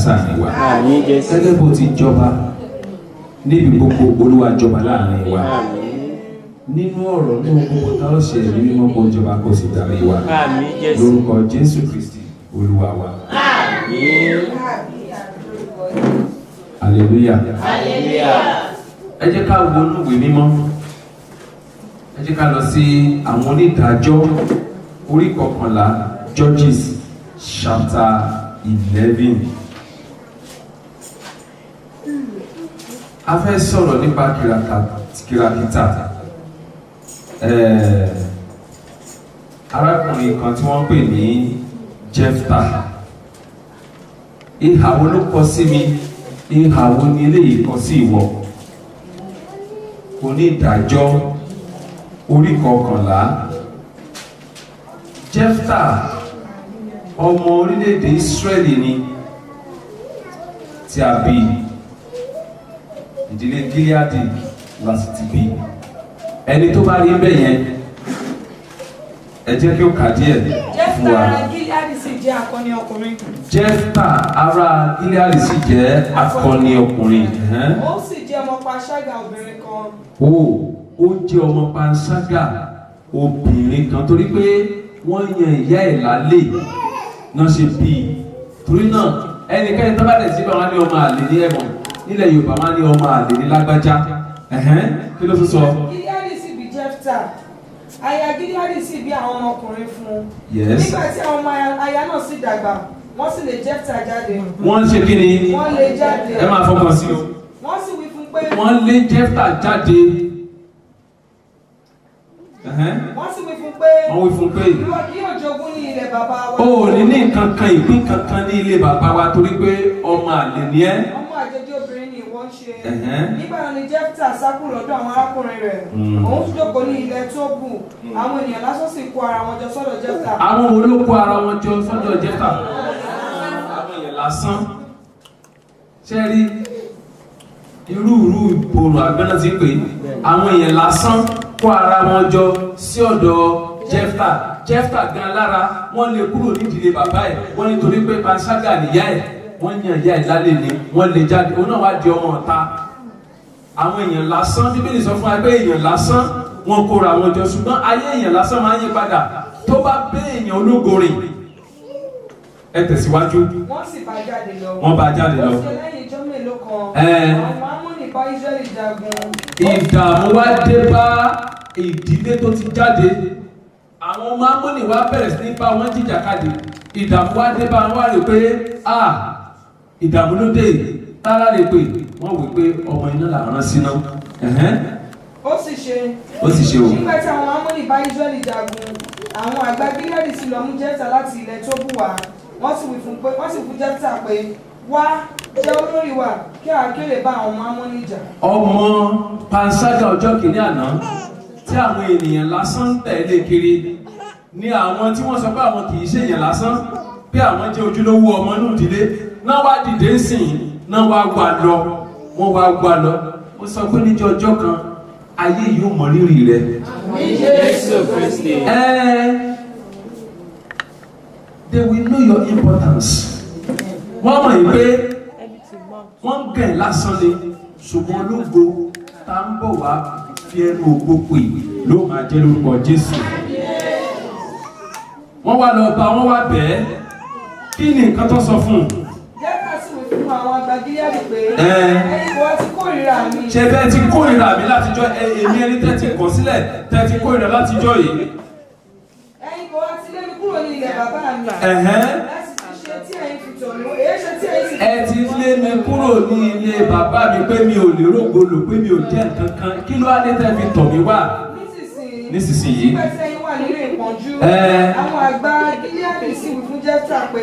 sáàrin wa gẹ́gẹ́ bó ti jọba níbi gbogbo Olúwa jọba láàrin wa nínú ọ̀rọ̀ nínú gbogbo tá ó ṣe ẹ̀mí mímọ́ kó jọba kó sì darí wa lórúkọ Jésù Kristi Olúwa wa. Hallelujah. Ẹ jẹ́ ká wo inú ìwé mímọ́. Ẹ jẹ́ ká lọ sí àwọn onídàájọ́ orí 11 Judges chapter 11. A fẹ́ sọ̀rọ̀ nípa kìràkìtà. Arákùnrin kan tí wọ́n pè ní Jẹ́fítà. Ìhà wo ló kọ sí mi? Ìhà wo ni eléyìí kọ sí ìwọ? Onídàájọ́ orí 11. Jẹ́fítà ọmọ orílẹ̀-èdè Ísírẹ́lì ni tí a bí ìdílé Gíleádì láti ti bí. Ẹni tó bá rí bẹ́ẹ̀ yẹn ẹ jẹ́ kí ó kà díẹ̀ fún wa. Jẹ́fítà ará Gíleádì sì jẹ́ akọni ọkùnrin. Jẹ́fítà ará Gíleádì sì jẹ́ akọni ọkùnrin. Ó sì jẹ́ ọmọ panṣágà obìnrin kan. Ó jẹ́ ọmọ panṣágà obìnrin kan torí pé wọ́n yan ìyá ẹ̀ lálé náà ṣe bí i. Torí náà ẹnikẹ́ni tó bá dẹ̀ síbẹ̀ wọ́n á ní ọmọ àlè ní ẹ̀wọ̀n. Nílẹ̀ Yorùbá wọ́n á ní ọmọ àlè ní lágbájá. Kí ló tún sọ? Gíleádì sì bí Jẹ́fítà. Aya Gíleádì sì bí àwọn ọmọkùnrin fún un. Yes. Nígbà tí àwọn ọmọ aya náà sì dàgbà, wọ́n sì lé Jẹ́fítà jáde. Wọ́n ṣe kí ni? Wọ́n lé jáde. Ẹ máa fọkàn sí o. Wọ́n sì wí fún pé. Wọ́n lé Jẹ́fítà jáde. Wọ́n sì wí fún pé. Wọ́n wí fún pé. Ìwọ kì yóò jogún ní ilẹ̀ bàbá wa. O ò ní ní nǹkan kan ìpín kankan ní ilé bàbá wa torí pé ọmọ àlè ni ẹ́. Ọmọ àjèjì obìnrin ni ìwọ ń ṣe. Nígbà náà ni Jẹ́fítà sá kúrò lọ́dọ̀ àwọn arákùnrin rẹ̀. Òun tún jókòó ní ilẹ̀ Tóbù. Àwọn ènìyàn lásán sì kó ara wọn jọ sọ́dọ̀ Jẹ́fítà. Àwọn wo ló kó ara wọn jọ sọ́dọ̀ Jẹ́fítà? Àwọn èèyàn lásán. Ṣé rí irú ìbòrò àgbẹ̀nà ti pè àwọn èèyàn lásán kó ara wọn jọ sí ọ̀dọ̀ Jẹ́fítà. Jẹ́fítà gan lára wọ́n lè kúrò nídìílé bàbá ẹ̀ wọ́n nítorí pé panṣágà nìyá ẹ̀ wọ́n yan ìyá ẹ̀ lálẹ́ ni wọ́n lè jáde òun náà wá di ọmọ ọ̀tá. Àwọn èèyàn lásán Bíbélì sọ fún wa pé èèyàn lásán wọ́n kóra wọn jọ ṣùgbọ́n ayé èèyàn lásán máa ń yí padà tó bá bẹ́ èèyàn ológo rìn. Ẹ tẹ̀síwájú. Wọ́n sì bá jáde lọ. Wọ́n bá jáde lọ. Ó ṣe lẹ́yìn ijọ́ mélòó kan. Àwọn Ámónì bá Ísírẹ́lì jagun. Ìdààmú wá dé bá ìdílé tó ti jáde. Àwọn ọmọ Ámónì wá bẹ̀rẹ̀ sí ní bá wọn jìjàkadì. Ìdààmú wá dé bá wọn wá rè pé ìdààmú ló dé tára rè pé wọ́n wí pé ọmọ iná làwọn rán síná. Ó sì ṣe o. Nígbà tí àwọn Ámónì bá Ísírẹ́lì jagun, àwọn àgbà Gíleádì sì lọ mú Jẹ́fítà láti ilẹ̀ Tóbù wá. Wọ́n sì fún Jẹ́fítà pé wá jẹ́ olórí wa kí àkérè bá àwọn ọmọ Ámónì jà. Ọmọ panṣágà ọjọ́ kìíní àná tí àwọn ènìyàn lásán tẹ̀lé kiri ni àwọn tí wọ́n sọ pé àwọn kì í ṣe èèyàn lásán bí àwọn jẹ́ ojúlówó ọmọ inú ìdílé náà wá dìde ń sìn náà wá wà lọ wọ́n wá wà lọ. Ó sọ pé níjọ́ ọjọ́ kan ayé yóò mọ rírì rẹ̀. Jésù Kristi. They will know your importance. Wọ́n mọ̀ yìí pé wọ́n gẹ̀ lásán ni ṣùgbọ́n ológo tá ń bọ̀ wá fi ẹnu ògbó pè ló máa jẹ́ lórúkọ Jésù. Wọ́n wá lọ bá wọ́n wá bẹ́ẹ̀ kí ni nǹkan tó sọ fún un? Jẹ́fítà sì wí fún àwọn àgbà Gíleádì pé ẹ̀yin kò wá ti kórìíra mi. Ṣé bẹ́ẹ̀ ti kórìíra mi látijọ́ èmi ẹni tẹ́ ti kọ̀ sílẹ̀ tẹ́ ti kórìíra látijọ́ yìí? Ẹ̀yin kò wá ti lé mi kúrò ní ilẹ̀ bàbá mi. Láti fi ṣe tí ẹ̀yin fi tọ̀ mí. Èyí ṣe tí ẹ̀yin sì. Ẹ ti lé mi kúrò ní ilé bàbá mi pé mi ò lè rògbòlò pé mi ò jẹ́ nǹkan kan kí ló wá dé tẹ́ fi tọ̀ mí wá? Nísinsìnyí. Nígbà tí ẹ̀yin wà nínú ìpọ́njú. Àwọn àgbà Gíleádì sì wí fún Jẹ́fítà pé.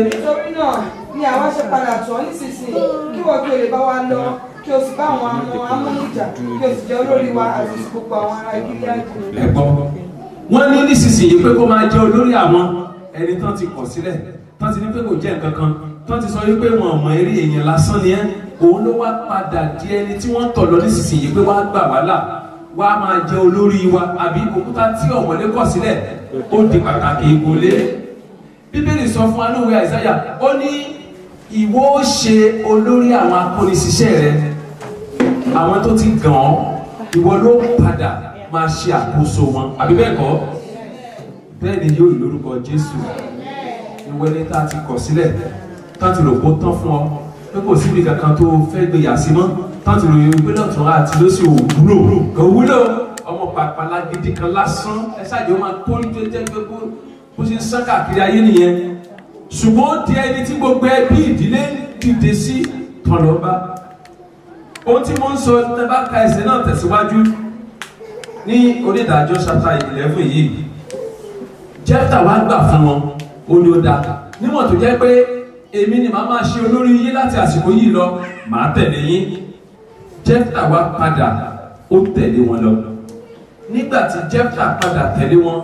Nítorí náà ni àwa ṣe padà tọ̀ nísinsìnyí kí wọ́n kí o lè bá wa lọ kí o sì bá àwọn Ámónì jà kí o sì jẹ́ olórí wa àti gbogbo àwọn ará Gíleádì. Ẹ̀gbọ́n wọ́n ní nísinsìnyí pé kó máa jẹ́ olórí àwọn ẹni tán ti kọ̀ sílẹ̀ tán ti ní pé kò jẹ́ nǹkan kan tán ti sọ wípé wọn ò mọ eré èèyàn lásán ni ẹ́ òun ló wá padà di ẹni tí wọ́n tọ̀ lọ nísinsìnyí pé wá gbà wá là wá máa jẹ́ olórí wa àbí òkúta tí ọ̀mọ̀lé kọ̀ sílẹ̀ ó di pàtàkì ìkólé. Bíbélì sọ fún anúwé Àìsáyà ó ní ìwọ ó ṣe olórí àwọn akóniṣiṣẹ́ rẹ, àwọn tó ti gàn ọ́ ìwọ ló padà máa ṣe àkóso wọn, àbí bẹ́ẹ̀ kọ́? Bẹ́ẹ̀ ni yóò lórúkọ Jésù. Ìwọ ẹni tá a ti kọ̀ sílẹ̀, tá a ti rò pé ó tán fún ọ, pé kò síbi kankan tó fẹ́ gbéyà sí mọ́, tá a ti ròyìn pé lọ́tún àti lósì òwúlò ọmọ pàpàlà gidi kan lásán, ẹ ṣáàjì ó máa kórí tó jẹ́ pé bó ṣe ń sán káàkiri ayé nìyẹn. Ṣùgbọ́n ó di ẹni tí gbogbo ẹbí ìdílé dìde sí tọ̀lọ́ba. Ohun tí mo ń sọ tẹ́ bá ka ẹsẹ̀ náà tẹ̀síwájú ní Onídàájọ́ chapter 11 yìí, Jẹ́fítà wá gbà fún wọn, ó ní ó dáa. Níwọ̀n tó jẹ́ pé èmi ni màá máa ṣe olórí yín láti àsìkò yìí lọ, màá tẹ̀lé yín. Jẹ́fítà wá padà, ó tẹ̀lé wọn lọ. Nígbà tí Jẹ́fítà padà tẹ̀lé wọn,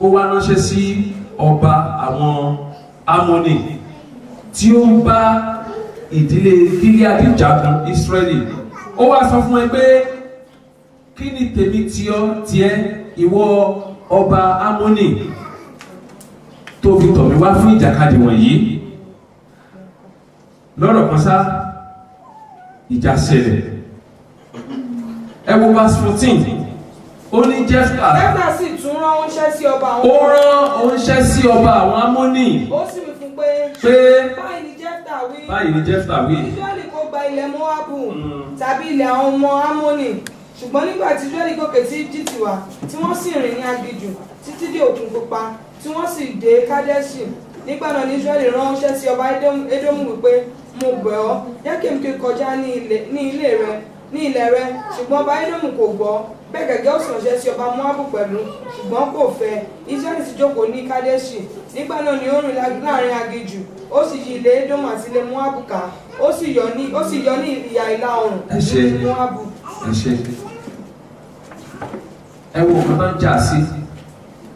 ó wá ránṣẹ́ sí ọba àwọn Ámónì tí ó ń bá ìdílé Gíleádì jagun Ísírẹ́lì. Ó wá sọ fún ẹ pé kí ni tèmi tiẹ̀ ìwọ ọba Ámónì tó fi tọ̀ mí wá fún ìjàkadì wọ̀nyí. Lọ́rọ̀ kan sá ìjà ṣẹlẹ̀. Ẹ wo verse 14. Ó ní Jẹ́fítà sì tún rán oníṣẹ́ sí ọba àwọn. Ó rán oníṣẹ́ sí ọba àwọn Ámónì. Ó sì wí fún pé báyìí ni Jẹ́fítà wí. Ísírẹ́lì kò gba ilẹ̀ Móábù tàbí ilẹ̀ àwọn ọmọ Ámónì. Ṣùgbọ́n nígbà tí Ísírẹ́lì gòkè sí Íjíbítì wá, tí wọ́n sì rìn ní aginjù títí dé Òkun Pupa, tí wọ́n sì dé Kádẹ́ṣì. Nígbà náà ni Ísírẹ́lì rán oníṣẹ́ sí ọba Édómù wípé, mo bẹ̀ ọ́, jẹ́ kí èmi kọjá ní ilẹ̀ rẹ. Ṣùgbọ́n ọba Édómù kò gbọ́. Bẹ́ẹ̀ gẹ́gẹ́ ó sì ránṣẹ́ sí ọba Móábù pẹ̀lú, ṣùgbọ́n kò fẹ́. Ísírẹ́lì sì jókòó ní Kádẹ́ṣì. Nígbà náà ni ó rìn láàrin aginjù, ó sì yí ilẹ̀ Édómù àti ilẹ̀ Móábù ká, ó sì yọ ní ìhà ìlà oòrùn ní Móábù. Ẹ wo nǹkan tó ń jà sí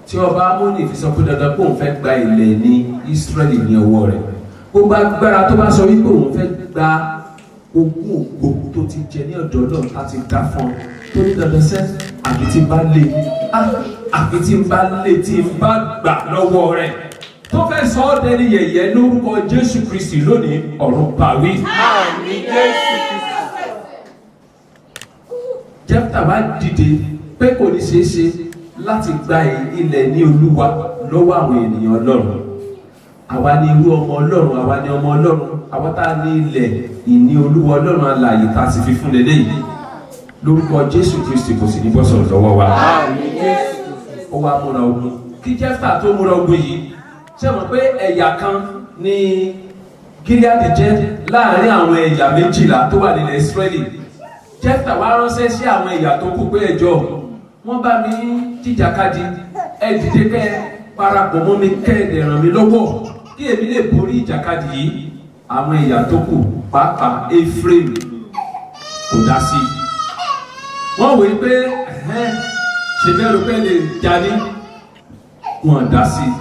tí ọba Ámónì fi sọ pé dandan kó òun fẹ́ gba ilẹ̀ ní Ísírẹ́lì ní ọwọ́ rẹ̀. Gbogbo agbára tó bá sọ wípé òun fẹ́ gba ogún ògbó tó ti jẹ ní ọ̀dọ̀ Ọlọ́run láti dá fún ọ, tó ní dandan sẹ́ àbí tí ń bá lé tí ń bá gbà lọ́wọ́ rẹ̀, tó fẹ́ sọ ọ́ dẹni yẹ̀yẹ́ lórúkọ Jésù Kristi lónìí, ọ̀run báwí. Àmín Jésù Kristi. Jẹ́fítà wá dìde pé kò ní ṣeé ṣe láti gba ilẹ̀ ní Olúwa lọ́wọ́ àwọn ènìyàn Ọlọ́run. Àwa ni irú ọmọ Ọlọ́run, àwa ni ọmọ Ọlọ́run, àwa tá a ní ilẹ̀ ìní Olúwa Ọlọ́run alààyè tá a sì fi fún lélẹ́yìí. Lórúkọ Jésù Kristi kò sì ní bọ́ sọ̀rọ̀ lọ́wọ́ wa. Àmín Jésù. Ó wá múra ogun. Kí Jẹ́fítà tó múra ogun yìí, ṣé mọ̀ pé ẹ̀yà kan ní Gíleádì jẹ́ láàárín àwọn ẹ̀yà 12 tó wà nílẹ̀ Ísírẹ́lì. Jẹ́fítà wá ránṣẹ́ sí àwọn ẹ̀yà tó kù pé ẹjọ́ wọ́n bá mi jìjàkadì, ẹ dìde kẹ́ ẹ parapọ̀ mọ́ mi, kẹ́ ẹ dẹ̀ ràn mí lọ́wọ́ kí èmi lè borí ìjàkadì yìí. Àwọn ẹ̀yà tó kù pàápàá Éfrémù kò dá sí i. Wọ́n wòye pé ṣe bẹ́rù pé lè jáde, wọ́n dá sí i.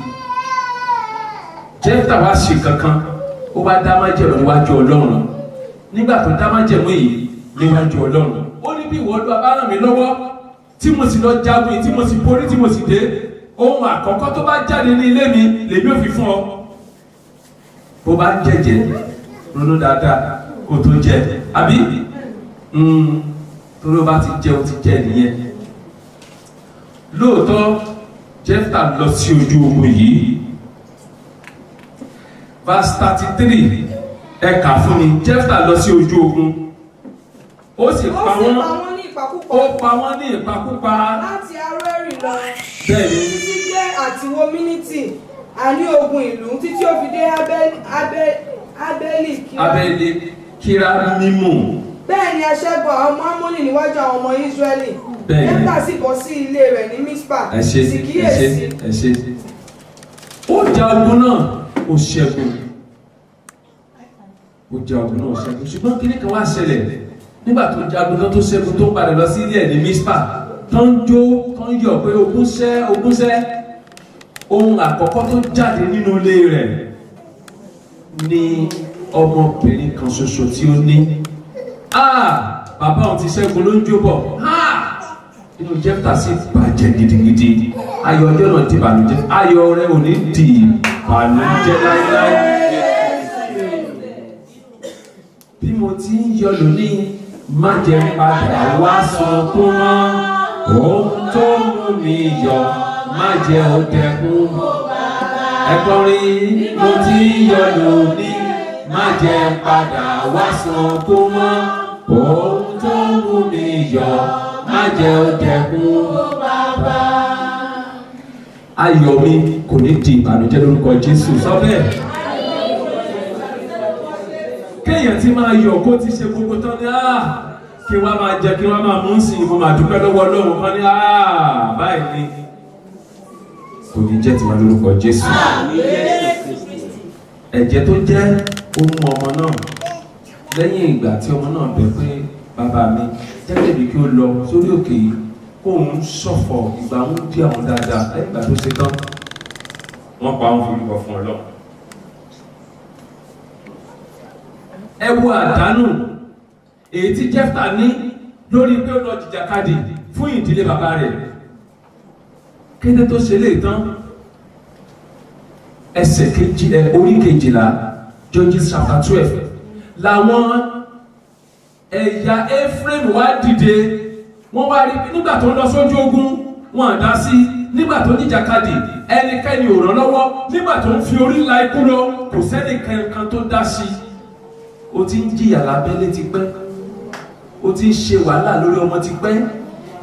Jẹ́fítà wá ṣe kankan, ó wá dá májẹ̀mú níwájú Ọlọ́run. Nígbà tó dá májẹ̀mú yìí níwájú Ọlọ́run, ó ní bí ìwọ Olúwa bá ràn mí lọ́wọ́ tí mo sì lọ jagun yìí, tí mo sì borí, tí mo sì dé, ohun àkọ́kọ́ tó bá jáde ní ilé mi lèmi ò fi fún ọ. Bó bá jẹ́jẹ́ ronú dáadáa kó tó jẹ, àbí tó ló bá ti jẹ ó ti jẹ nìyẹn. Lóòótọ́ Jẹ́fítà lọ sí ojú ogun yìí. Verse 33 ẹ kà fún mi. Jẹ́fítà lọ sí ojú ogun, ó sì pa wọ́n ní ìpakúpa láti Aroeri lọ. Bẹ́ẹ̀ni. Títí dé àtiwó Mínítì, àní ogun ìlú, títí ó fi dé Abẹ́lì Kíránímù. Bẹ́ẹ̀ ni aṣẹ́gun àwọn ọmọ Ámónì níwájú àwọn ọmọ Ísírẹ́lì. Bẹ́ẹ̀ni. Jẹ́fítà sì bọ́ sí ilé rẹ̀ ní Mísípà. Sì kíyèsí. Ó jà ogun náà, ó ṣẹ́gun. Ṣùgbọ́n kíní kan wá ṣẹlẹ̀ nígbà tó jagun tó ṣẹ́gun tó padà lọ sí ilé ẹ̀ ní Mísípà, tó ń jó, tó ń yọ̀ pé ogun ṣẹ́. Ohun àkọ́kọ́ tó jáde nínú ilé rẹ̀ ni ọmọbìnrin kan ṣoṣo tí ó ní. Bàbá òun ti ṣẹ́gun ló ń jó bọ̀. Inú Jẹ́fítà sì bàjẹ́ gidigidi. Ayọ̀ ọjọ́ náà di ìbànújẹ́. Ayọ̀ rẹ̀ ò ní di ìbànújẹ́ láíláí. bí mo ti ń yọ̀ lónìí má jẹ́ padà wá sunkún mọ́ ohun tó mú mi yọ̀ má jẹ́ ó dẹkùn. Ẹ kọrin mo ti ń yọ̀ lónìí má jẹ́ padà wá sunkún mọ́ ohun tó mú mi yọ̀ má jẹ́ ó dẹkùn. Ayọ̀ mi kò ní di ìbànújẹ́ lórúkọ Jésù. Sọ bẹ́ẹ̀. Kéèyàn ti máa yọ̀ kó ti ṣe gbogbo tán ní kí wọ́n máa jẹ kí wọ́n máa mú sí i mo máa dúpẹ́ lọ́wọ́ Ọlọ́run kan ní báyìí ni kò ní jẹ́ tiwa lórúkọ Jésù. Ẹ̀jẹ̀ tó jẹ́ ohun ọmọ náà lẹ́yìn ìgbà tí ọmọ náà bẹ̀ pé bàbá mi jẹ́lẹ̀ bí kí ó lọ sórí òkè yìí kó òun ṣọ̀fọ̀ ìgbà ń dí àwọn dáadáa lẹ́yìn ìgbà tó ṣe tán wọ́n pa òun forúkọ fún Ọlọ́run. Ẹ wo àdánù èyí tí Jẹ́fítà ní lórí pé ó lọ jìjàkadì fún ìdílé bàbá rẹ̀. Kété tó ṣe lè tán ẹsẹ̀ orí 12 Judges chapter 12 làwọn ẹ̀yà Ephraim wá dìde wọ́n wá rí nígbà tó ń lọ sójú ogun wọn àdá sí nígbà tó jìjàkadì ẹnikẹ́ni ò ràn lọ́wọ́ nígbà tó ń fi orí la ikú lọ kò sẹ́ni kankan tó dá sí. O ti ń jìyà lábẹ́lé ti pẹ́ o ti ń ṣe wàhálà lórí ọmọ ti pẹ́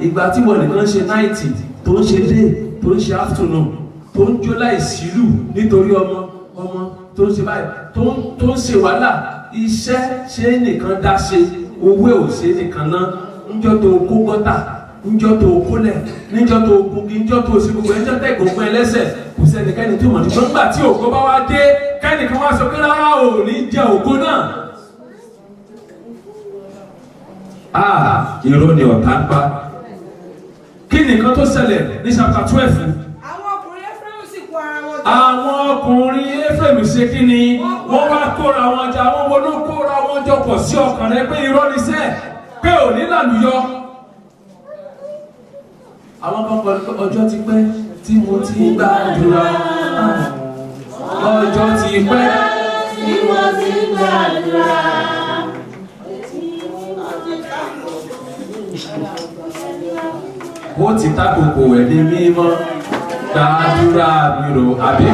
ìgbà tí wọ́n nìkan ṣe náìtì tó ń ṣe day tó ń ṣe afternoon tó ń jó láìsílù nítorí ọmọ tó ń ṣe báyìí tó ń ṣe wàhálà iṣẹ́ ṣe nìkan dá ṣe owó ò ṣe nìkan ná níjọ́ tó kó gọ́tà níjọ́ tó kólẹ̀ níjọ́ tó gungi níjọ́ tó ṣe gbogbo ẹjọ́ tẹ̀ gbogbo ẹlẹ́sẹ̀ kò sẹ́nikẹ́ni tí ò mọ̀ nígbà tí ògo bá wá dé kẹ́nìkan wá sọ pé rárá ò ní jẹ ògo náà. Irọ́ ni ọ̀tá ń pa. Kí ni nǹkan tó ṣẹlẹ̀ ní chapter 12? Àwọn ọkùnrin Ephraim sì kó ara wọn jọ. Àwọn ọkùnrin Ephraim ṣe kí ni? Wọ́n wá kóra wọn jọ. Àwọn wo ló kóra wọn jọ pọ̀ sí ọkàn rẹ pé irọ́ ni sẹ́ pé ò ní làlùyọ. Àwọn kan pọ̀ ọjọ́ ti pẹ́ tí mo ti ń gbàdúrà. Ọjọ́ ti pẹ́ tí mo ti ń gbàdúrà. Ó ti tákòkò ẹ̀mí mímọ́ gbàdúrà mi rò àbí?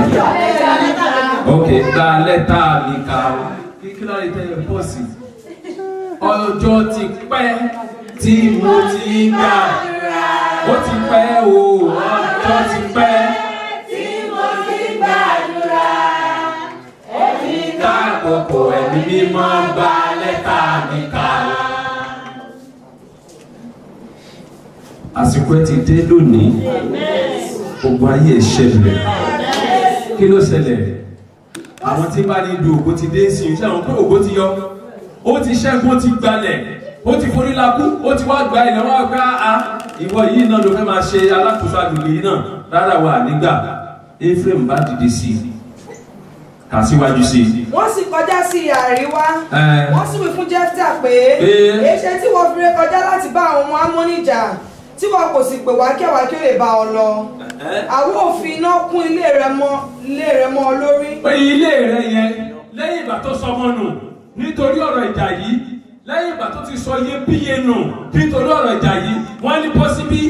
Ok, gba lẹ́tà mi kà ó. Kí ló lè tẹ́lẹ̀ pọ́ọ̀sì? Ọjọ́ ti pẹ́ tí mo ti ń gbàdúrà. Ó ti pẹ́ o, ọjọ́ ti pẹ́ tí mo ti ń gbàdúrà. Èmi tákòkò ẹ̀mí mímọ́ gba lẹ́tà mi kà ó. Àsìkò ẹ ti dé lónìí gbogbo ayé ẹ ṣẹlẹ̀ kí ló ṣẹlẹ̀ àwọn tí bá ní du ògo ti dé sí iṣẹ́ àwọn pé ògo ti yọ ó ti ṣẹ́gun ó ti gbalẹ̀ ó ti forí lakú ó ti wá gba ilẹ̀ wá gbá ìwọ yìí náà ló fẹ́ máa ṣe alákòóso agbègbè yìí náà rárá wa nígbà Ephraim bá dìde sí i kà síwájú sí i. Wọ́n sì kọjá sí àríwá wọ́n sì wí fún Jẹ́fítà pé èéṣe tí wọ́n fi ré kọjá láti bá àwọn ọmọ Ámónì jà tí wọn kò sì pè wá kí àwa kí ó lè bá ọ lọ. Àwọn òfin iná kún ilé rẹ mọ́ ọ lórí. Pé ilé rẹ yẹn lẹ́yìn ìgbà tó sọmọ nù nítorí ọ̀rọ̀ ìjà yìí lẹ́yìn ìgbà tó ti sọ iyebíye nù nítorí ọ̀rọ̀ ìjà yìí wọ́n ní pọ́sibí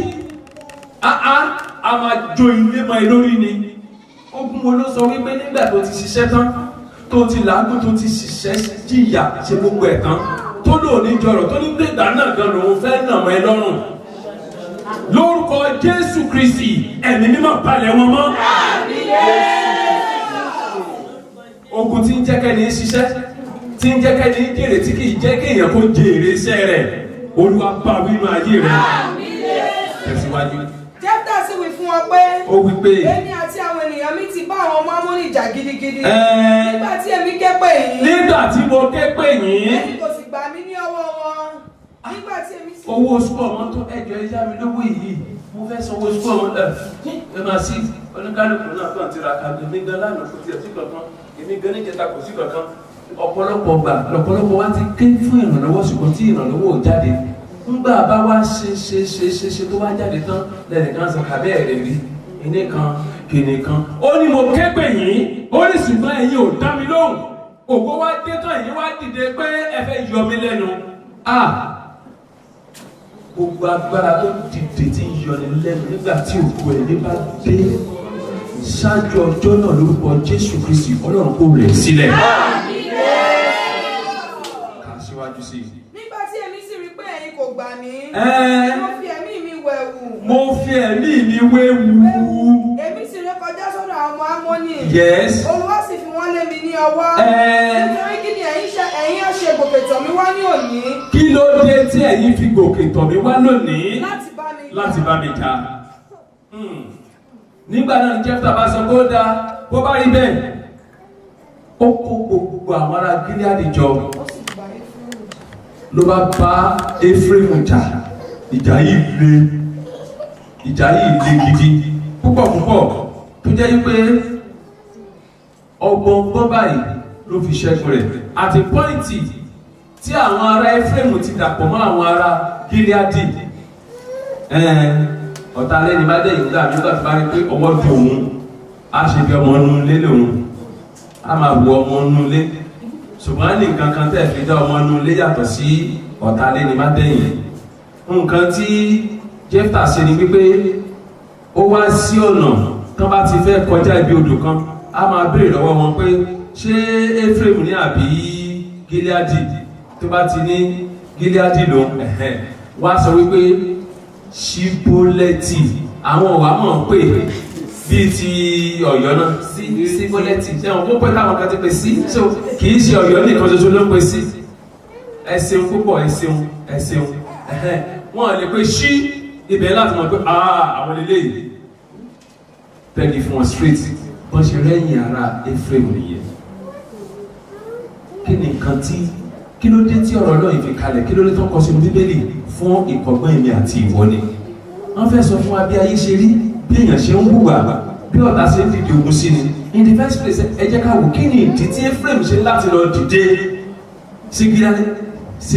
a máa jo ilé mọ́ ẹ lórí ni. Ogun wo ló sọ wípé nígbà tó ti ṣiṣẹ́ tán tó ti làágùn tó ti ṣiṣẹ́ jìyà ṣe gbogbo ẹ̀ tán tó lò ní jọrọ̀ tó ní gbẹ̀gbà náà gan lòun fẹ́ nà mọ́ ẹ lọ́rùn. Lórúkọ Jésù Kristi ẹ̀mí mímọ́ palẹ̀ wọn mọ́. Ogun tí ń jẹ́ kẹ́ni ṣiṣẹ́ tí ń jẹ́ kẹ́ni jèrè tí kì í jẹ́ kéèyàn kó jèrè iṣẹ́ rẹ̀ Olúwa bá wínú ayé rẹ̀. Tẹ̀síwájú. Jẹ́fítà sì wí fún wọn pé ó wí pé èmi àti àwọn ènìyàn mi ti bá àwọn ọmọ Ámónì jà gidigidi nígbà tí èmi ké pè yín. Nígbà tí mo ké pè yín. Ẹ̀yin kò sì gbà mí ní ọwọ́ wọn. Nígbà tí èmi sì. Owó sukú ọmọ tó ẹjọ́ ẹja mi lówó yìí mo fẹ́ san owó sukú ọmọ ẹ máa sí oníkálukú náà kàn ti ra kàgbé mi gan lánàá kò tiẹ̀ sí kankan èmi gan níjẹta kò sí kankan ọ̀pọ̀lọpọ̀ gbà lọ́pọ̀lọpọ̀ wá ti ké fún ìrànlọ́wọ́ ṣùgbọ́n tí ìrànlọ́wọ́ ò jáde ńgbà bá wá ṣe tó wá jáde tán lẹ́nìkan sọ kàbẹ́ ẹ̀rẹ̀ rí ilé kan kìnì kan ó ní mo ké pè yín ó ní ṣùgbọ́n ẹ̀yin ò dá mi lóhùn ògo wá dé tán yìí wá dìde pé ẹ fẹ́ yọ mí lẹ́nu. Gbogbo agbára tó dìde tí ń yọ ní lẹ́nu nígbà tí ògo ẹni bá dé ṣáájú ọjọ́ náà lórúkọ Jésù Kristi Ọlọ́run kó rẹ̀ sílẹ̀. Kà síwájú sí i. Nígbà tí èmi sì rí pé ẹ̀yin kò gbà mí, mo fi ẹ̀mí mi wẹ̀wù. Mo fi ẹ̀mí mi wéwu. Èmi sì ré kọjá sọ́dọ̀ àwọn ọmọ Ámónì. Yes. Olúwa sì fi wọ́n lé mi ní ọwọ́. Nítorí kí ni ẹ̀yin ṣe gòkè tọ̀ mí wá ní òní? Kí ló dé tí ẹ̀yin fi gòkè tọ̀ mí wá lónìí? Láti bá mi jà. Nígbà náà ni Jẹ́fítà bá sọ kó dáa, bó bá rí bẹ́ẹ̀, ó kó gbogbo àwọn ará Gíleádì jọ. Ló bá bá Éfrémù jà. Ìjà yìí le gidi púpọ̀ tó jẹ́ pé ọgbọ̀ngbọ́n báyìí ló fi ṣẹ́gun rẹ̀. Àti pọ́ìntì tí àwọn ará Éfrémù ti dàpọ̀ mọ́ àwọn ará Gíleádì. Ọ̀tá lẹ́ni bá dẹ̀ ìgbà nígbà tó bá rí pé ọwọ́ ju òun á ṣe bí ọmọ inú ilé lòun á máa wo ọmọ inú ilé, ṣùgbọ́n ní nǹkan kan tẹ̀ fi dá ọmọ inú ilé yàtọ̀ sí ọ̀tá lẹ́ni bá dẹ̀yìn. Nǹkan tí Jẹ́fítà ṣe ni wípé ó wá sí ọ̀nà tán bá ti fẹ́ kọjá ibi odò kan á máa béèrè lọ́wọ́ wọn pé ṣé Éfrémù ní àbí Gíleádì, tó bá ti ní Gíleádì lòun wá sọ wípé Ṣíbólẹ́tì. Àwọn ọ̀wá mọ̀ ń pè bíi ti Ọ̀yọ́ náà Ṣíbólẹ́tì ẹ̀wọ̀n kó pẹ́ táwọn kan ti pè sí, so kì í ṣe Ọ̀yọ́ nìkan ṣoṣo ló ń pè sí. Ẹ ṣeun púpọ̀, ẹ ṣeun wọ́n lè pe ṣí ibẹ̀ láti mọ̀ pé àwọn eléyìí pẹ́ẹ́gì fún wọn straight wọ́n ṣe rẹ́yìn ara Éfrémù nìyẹn. Kí ni nǹkan kí ló dé tí ọ̀rọ̀ náà ìfi kalẹ̀, kí ló dé tó kọ sínú Bíbélì fún ìkọ̀gbọ́n èmi àti ìwọ ni? Wọ́n fẹ́ sọ fún wa bí ayé ṣe rí, bí èèyàn ṣe ń hùwà, bí ọ̀tá ṣe ń dìde ogun sí ni. In the first place, ẹ jẹ́ ká wò kí ni ìdí tí Éfrémù ṣe láti lọ dìde sí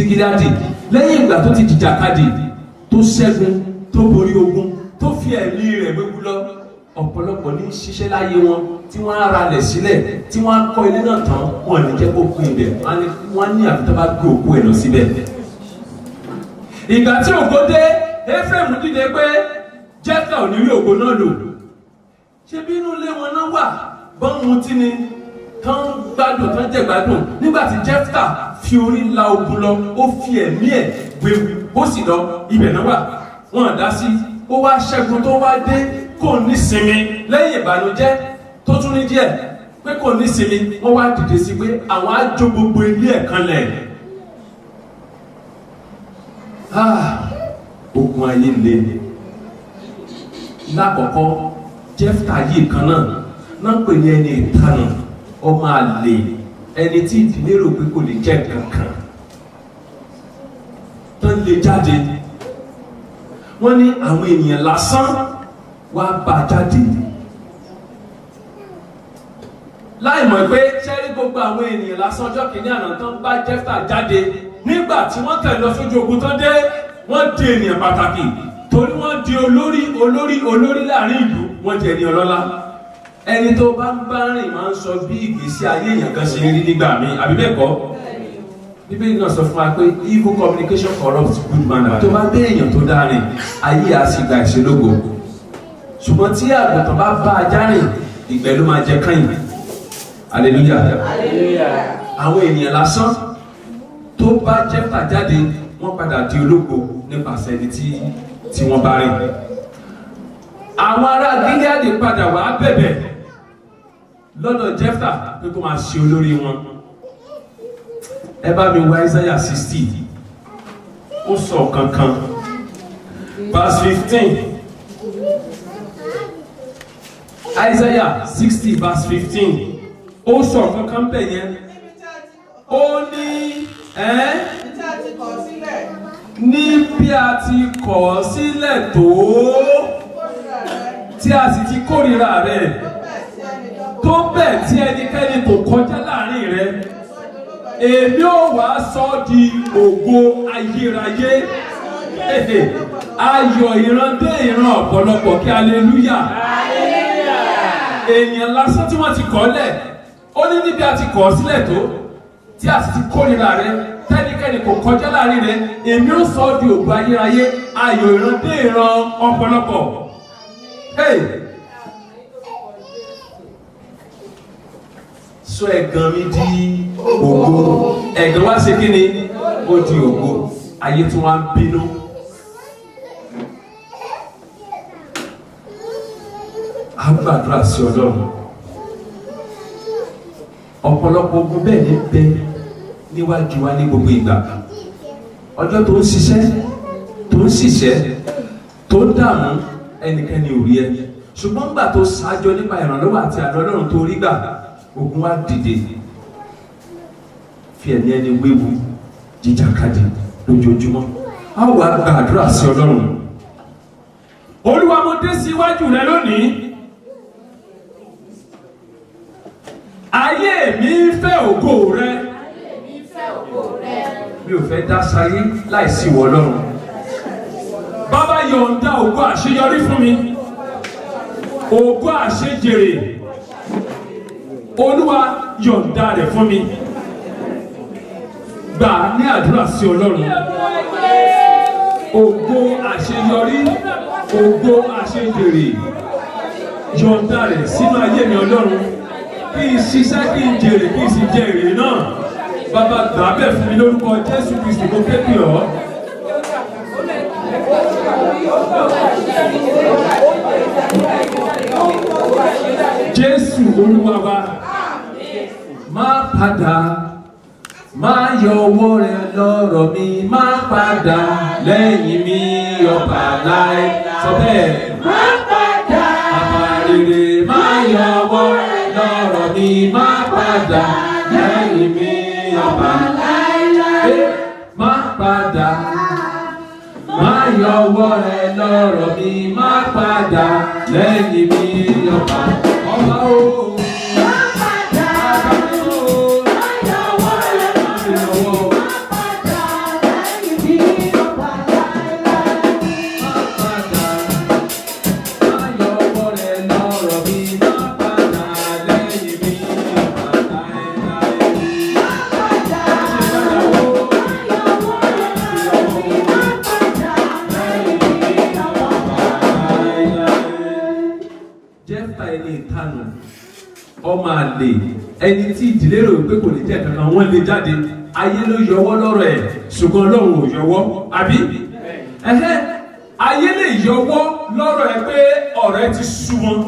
Gíleádì lẹ́yìn ìgbà tó ti jìjàkadì, tó ṣẹ́gun, tó borí ogun, tó fi ẹ̀mí rẹ̀ wéwu lọ. Ọ̀pọ̀lọpọ̀ ní ṣiṣẹ́ láyé wọn tí wọ́n á ralẹ̀ sílẹ̀, tí wọ́n á kọ́ ilé náà tán, wọn ní jẹ́ kó pín ibẹ̀, wọ́n ní àfi tó bá gbé òkú ẹ̀ lọ síbẹ̀. Ìgbà tí ògo dé, Éfrémù dìde pé Jẹ́fítà ò ní rí ògo náà lò. Ṣé bí inú ilé wọn náà wà bọ́n mutí ni tán gbádùn tán jẹ́ gbádùn? Nígbà tí Jẹ́fítà fi orí la ogun lọ, ó fi ẹ̀mí ẹ̀ wéwu, ó sì lọ ibẹ̀ náà wà. Wọ́n dá sí, ó wá ṣẹ́gun tó wá dé kò ní sinmi lẹ́yìn ìbànújẹ́ tó tún ní díẹ̀ pé kò ní sinmi. Wọ́n wá dìde sí pé àwọn á jó gbogbo ilé ẹ̀ kanlẹ̀. Ogun ayé le. Lákọ̀ọ́kọ́ Jẹ́fítà yìí kan náà pè ní ẹni ìtanù, ọmọ àlè, ẹni tí ìdílé rò pé kò lè jẹ́ kankan tán lè jáde. Wọ́n ní àwọn ènìyàn lásán wá bá jáde láì mọ̀ pé ṣẹ́rí gbogbo àwọn ènìyàn lásán ọjọ́ kìíní àná tán bá Jẹ́fítà jáde. Nígbà tí wọ́n tẹ̀ lọ sójú ogun tán dé, wọ́n di ènìyàn pàtàkì torí wọ́n di olórí láàrin ìlú, wọ́n di ẹni ọlọ́lá. Ẹni tó bá ń bá rìn máa ń sọ bí ìgbésí ayé èèyàn kan ṣe rí nígbà míì, àbí bẹ́ẹ̀ kọ́? Bíbélì náà sọ fún wa pé evil communication corrupts good manner. Tó bá bẹ́ èèyàn tó dáa rìn, ayé á sì gba ìṣelógo. Ṣùgbọ́n tí àgùntàn bá bá ajá rìn, ìgbẹ́ ló máa jẹ kẹ́yìn. Hallelujah. Àwọn ènìyàn lásán tó bá Jẹ́fítà jáde, wọ́n padà di ológo nípasẹ̀ ẹni tí wọ́n bá rìn. Àwọn ará Gíleádì padà wá bẹ̀bẹ̀ lọ́dọ̀ Jẹ́fítà pé kó máa ṣe olórí wọn. Ẹ bá mi wá Isaiah 60, ó sọ kankan, verse 15. Isaiah 60 verse 15. Ó sọ kankan bẹ̀ yẹn. Ó ní ní bí a ti kọ̀ ọ́ sílẹ̀ tó, tí a sì ti kórìíra rẹ̀ tó bẹ́ẹ̀ tí ẹnikẹ́ni kò kọjá láàrin rẹ̀, èmi ò wá sọ di ògo ayérayé. Ayọ̀ ìran dé ìran ọ̀pọ̀lọpọ̀, kí hallelujah. Èèyàn lásán tí wọ́n ti kọ̀ lẹ̀, ó ní níbi a ti kọ̀ sílẹ̀ tó, tí a sì ti kórìíra rẹ tẹ́nikẹ́ni kò kọjá láàrin rẹ èmi ó sọ ọ́ di ògo ayérayé ayọ̀ ìran dé ìran ọ̀pọ̀lọpọ̀. sọ ẹ̀gàn mi di ògo ẹ̀gàn wá ṣe kí ni ó di ògo ayé tí wọ́n á bínú. a gbàdúrà sí Ọlọ́run ọ̀pọ̀lọpọ̀ ogun bẹ́ẹ̀ ní bẹ níwájú wa ní gbogbo ìgbà ọjọ́ tó ń ṣiṣẹ́ tó ń ṣiṣẹ́ tó ń dààmú ẹnikẹ́ni ò rí ẹ ṣùgbọ́n gbà tó ṣáájọ nípa ìrànlọ́wọ́ àti àdúrà Ọlọ́run tó rí gbà ogun wa dìde fi ẹ̀mí ẹni wéwu jíjàkadì lójoojúmọ́ a wà gbàdúrà sí Ọlọ́run. Olúwa mo dé sí iwájú rẹ lónìí ayé mi fẹ́ ògo rẹ mi ò fẹ́ dá sáyé láìsí ìwọ Ọlọ́run. Bàbá yọ̀ǹda ògo àṣeyọrí fún mi ògo àṣejèrè Olúwa yọ̀ǹda rẹ̀ fún mi gbà ní àdúrà sí Ọlọ́run. Ògo àṣeyọrí ògo àṣejèrè yọ̀ǹda rẹ̀ sínú ayé mi Ọlọ́run kí n ṣiṣẹ́ kí n jèrè kí n sì jẹ èrè náà. Bàbá gbà bẹ́ẹ̀ fún mi lórúkọ Jésù Kristi mo ké pè ọ́. Jésù Olúwa wa má padà má yọ ọwọ́ rẹ lọ́rọ̀ mi má padà lẹ́yìn mi ọba láé sọ bẹ́ẹ̀. Má padà bàbá rere má yọ ọwọ́ rẹ lọ́rọ̀ mi má padà lẹ́yìn mi ọba láé má padà má yọ ọwọ́ rẹ lọ́rọ̀ mi má padà lẹ́yìn mi ọba o. Ọmọ àlè ẹni tí ìdílé rò pé kò ní jẹ́ kankan wọ́n lè jáde ayé ló yọwọ́ lọ́rọ̀ ẹ̀ ṣùgbọ́n Ọlọ́run ò yọwọ́ àbí ayé lè yọwọ́ lọ́rọ̀ ẹ̀ pé ọ̀rẹ́ ti sú wọn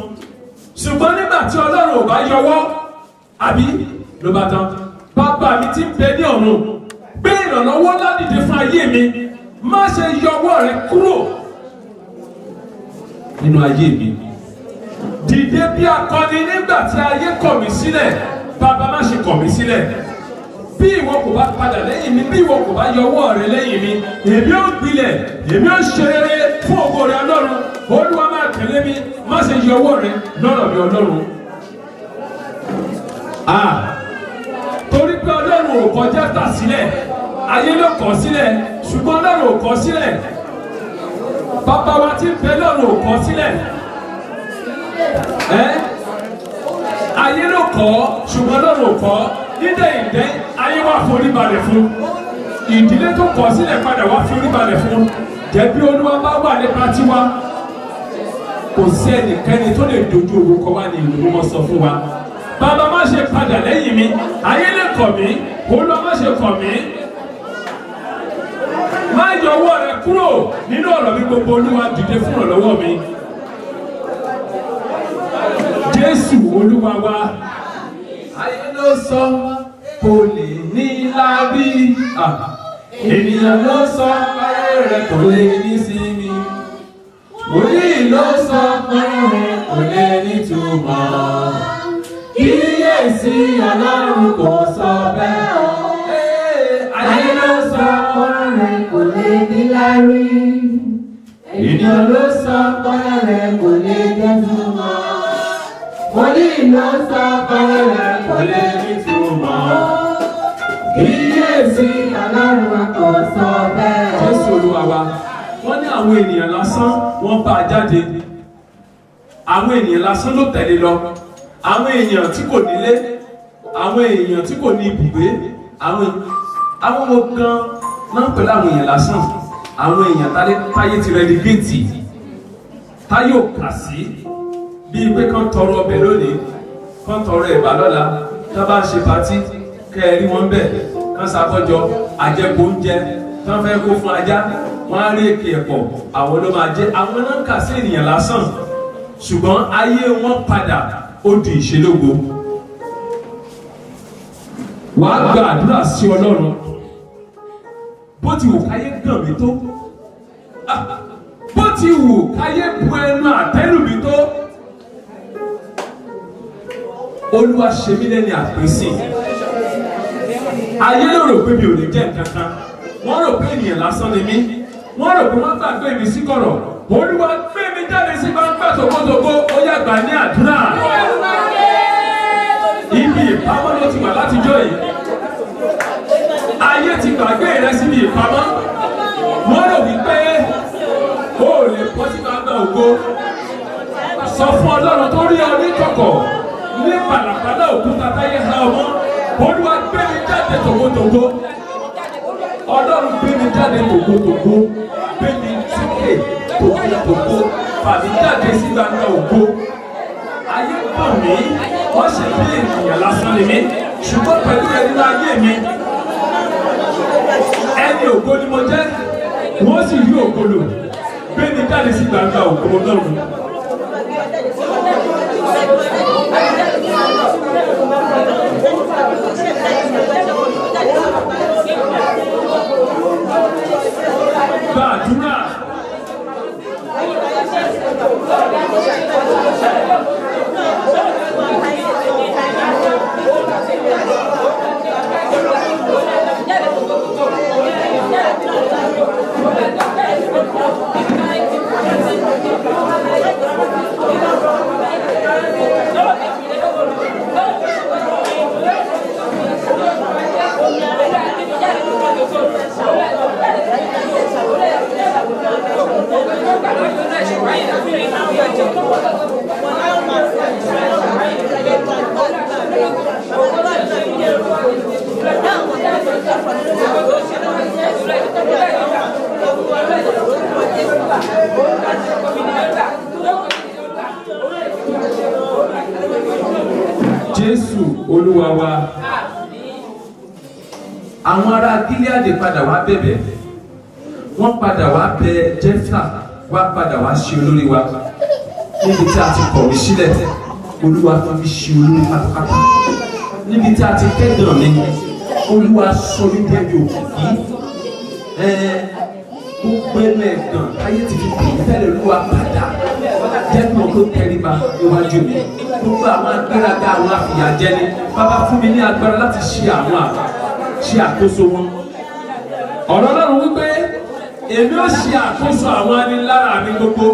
ṣùgbọ́n nígbà tí Ọlọ́run ò bá yọwọ́ àbí ló bá tán. Bàbá mi ti ń bẹ ní ọ̀run gbé ìrànlọ́wọ́ ládìde fún ayé mi má ṣe yọwọ́ rẹ kúrò nínú ayé mi. Dìde bí akọni nígbà tí ayé kọ̀ mí sílẹ̀ bàbá má ṣe kọ̀ mí sílẹ̀. Bí ìwọ kò bá padà lẹ́yìn mi bí ìwọ kò bá yọwọ́ rẹ lẹ́yìn mi èmi ó gbilẹ̀ èmi ó ṣe rere fún ògo rẹ Ọlọ́run. Olúwa máa tẹ̀lé mi má ṣe yọwọ́ rẹ lọ́rọ̀ mi Ọlọ́run. Torí pé Ọlọ́run ò kọ̀ Jẹ́fítà sílẹ̀ ayé ló kọ̀ sílẹ̀ ṣùgbọ́n Ọlọ́run ò kọ̀ sílẹ̀. Bàbá wa tí ń bẹ lọ́run ò kọ̀ sílẹ̀. Ayé ló kọ̀ ṣùgbọ́n Ọlọ́run ò kọ̀ nídẹ̀ ìdẹ́ ayé wá forí balẹ̀ fún ìdílé tó kọ̀ sílẹ̀ padà wá forí balẹ̀ fún. Jẹ̀bi Olúwa bá wà nípa tiwa kò sí ẹnikẹ́ni tó lè dojú ogun kọ wá ní ìlú mọ́ sọ fún wa. Bàbá má ṣe padà lẹ́yìn mi ayé lè kọ̀ mí Olúwa má ṣe kọ̀ mí. Má yọ ọwọ́ rẹ kúrò nínú ọ̀rọ̀ mi gbogbo Olúwa dìde fún ìrànlọ́wọ́ mi. Jésù Olúwa wa ayé ló sọ kò lè ní lárí ènìyàn ló sọ ayé rẹ kò lè ní sinmi wòlíì ló sọ ayé rẹ kò lè ní túmọ̀ kíyèsí Ọlọ́run kò sọ bẹ́ẹ̀ o. Ayé ló sọ ayé rẹ kò lè ní lárí ènìyàn ló sọ ayé rẹ kò lè ní túmọ̀. Wòlíì ló sọ ayé rẹ kò lè ní túmọ̀. Kíyèsí Ọlọ́run kò sọ bẹ́ẹ̀. Jésù Olúwa wa, wọ́n ní àwọn ènìyàn lásán wọ́n bá a jáde. Àwọn ènìyàn lásán ló tẹ̀lé lọ. Àwọn èèyàn tí kò nílé, àwọn èèyàn tí kò ní ibùgbé, àwọn wo gan náà pẹ̀lú àwọn èèyàn lásán, àwọn èèyàn táyé ti rẹ́dígéètì táyé ò kà sí bíi pé kán tọrọ ọbẹ̀ lónìí kán tọrọ ẹ̀bà lọ́la tá bá ń ṣe pátí kẹ́ẹ̀rí wọn bẹ̀ kán ṣàkójọ àjẹkù oúnjẹ tán fẹ́ kó fún ajá wọn á rí èkè ẹ̀pọ̀ àwọn ló máa jẹ́ àwọn náà kà sí ènìyàn lásán ṣùgbọ́n ayé wọn padà ó di ìṣelógo. Wàá gba àdúrà sí Ọlọ́run bó ti wù káyé gàn mí tó bó ti wù káyé bu ẹnu àtẹ́lù mi tó Olúwa ṣe mí lẹ́ni àpèsè. Ayé ló rò pé mi ò lè jẹ́ nǹkan kan, wọ́n rò pé ènìyàn lásán ni mí, wọ́n rò pé wọ́n gbàgbé mi sí kọ̀rọ̀. Olúwa gbé mi jáde sí gbangba tòkótòkó, ó yá gbà ní àdúrà. Ibi ìpamọ́ ló ti wà látijọ́ yìí. Ayé ti gbàgbé rẹ síbi ìpamọ́. Wọ́n rò wípé o ò lè bọ́ sí gbangba ògo. Sọ fún Ọlọ́run tó rí ọ ní kọ̀kọ̀ ní pàlàpàlà òkúta táyé ha ọmọ. Olúwa gbé mi jáde tòkótòkó. Ọlọ́run gbé mi jáde tòkótòkó. Gbé mi sókè tòkótòkó. Fà mí jáde sí gbangba ògo. Ayé pọ̀ mí, wọ́n ṣe bí ènìyàn lásán ni mí, ṣùgbọ́n pẹ̀lú ẹni ayé mi, ẹni ògo ni mo jẹ́, wọ́n sì rí ògo lò, gbé mi jáde sí gbangba ògo Ọlọ́run. Gbàdúrà. Jésù Olúwa wa. Àwọn ará Gíleádì padà wá bẹ̀bẹ̀, wọ́n padà wá bẹ̀ Jẹ́fítà wá padà wá ṣe olórí wa níbi tí a ti kọ̀wé sílẹ̀. Olúwa fi mí ṣe olórí pátápátá níbi tí a ti kẹ́gàn mi. Olúwa sọ mí di ẹbí òkìkí. Gbogbo ẹlẹ́gàn ayé ti fi pè é tẹ́lẹ̀. Olúwa padà jẹ́ kí wọn tó tẹríba níwájú mi. Gbogbo àwọn agbéraga àwọn afìyàjẹni, bàbá fún mi ní agbára láti ṣe àkóso wọn. Ọ̀rọ̀ Ọlọ́run wípé èmi ó ṣe àkóso àwọn anilára mi gbogbo.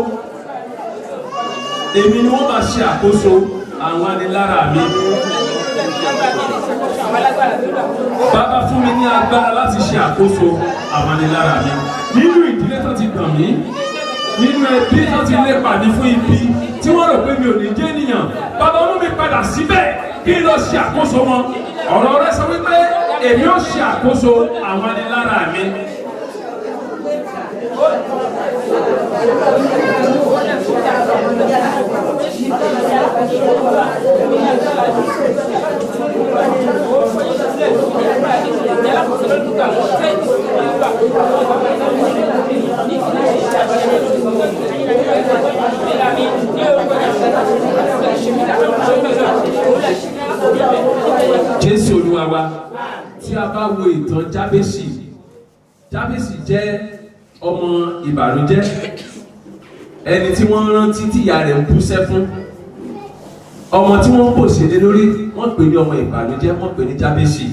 Èmi ni wọ́n máa ṣe àkóso àwọn anilára mi. Bàbá fún mi ní agbára láti ṣe àkóso àwọn anilára mi. Nínú ìdílé tó ti gbọ̀n mí, nínú ẹbí tó ti lépa mi fún ibi tí wọ́n rò pé mi ò ní jẹ́ ènìyàn, bàbá mú mi padà síbẹ̀ kí n lọ ṣe àkóso wọn. Ọ̀rọ̀ rẹ̀ sọ wípé èmi ó ṣe àkóso àwọn anilára mi. Jésù Olúwa wa. Tí a bá wo ìtàn Jábésì, Jábésì jẹ́ ọmọ ìbànújẹ́, ẹni tí wọ́n rántí tí ìyá rẹ̀ ń bú sẹ́fún, ọmọ tí wọ́n bò ṣe lé lórí, wọ́n pè ní ọmọ ìbànújẹ́, wọ́n pè ní Jábésì.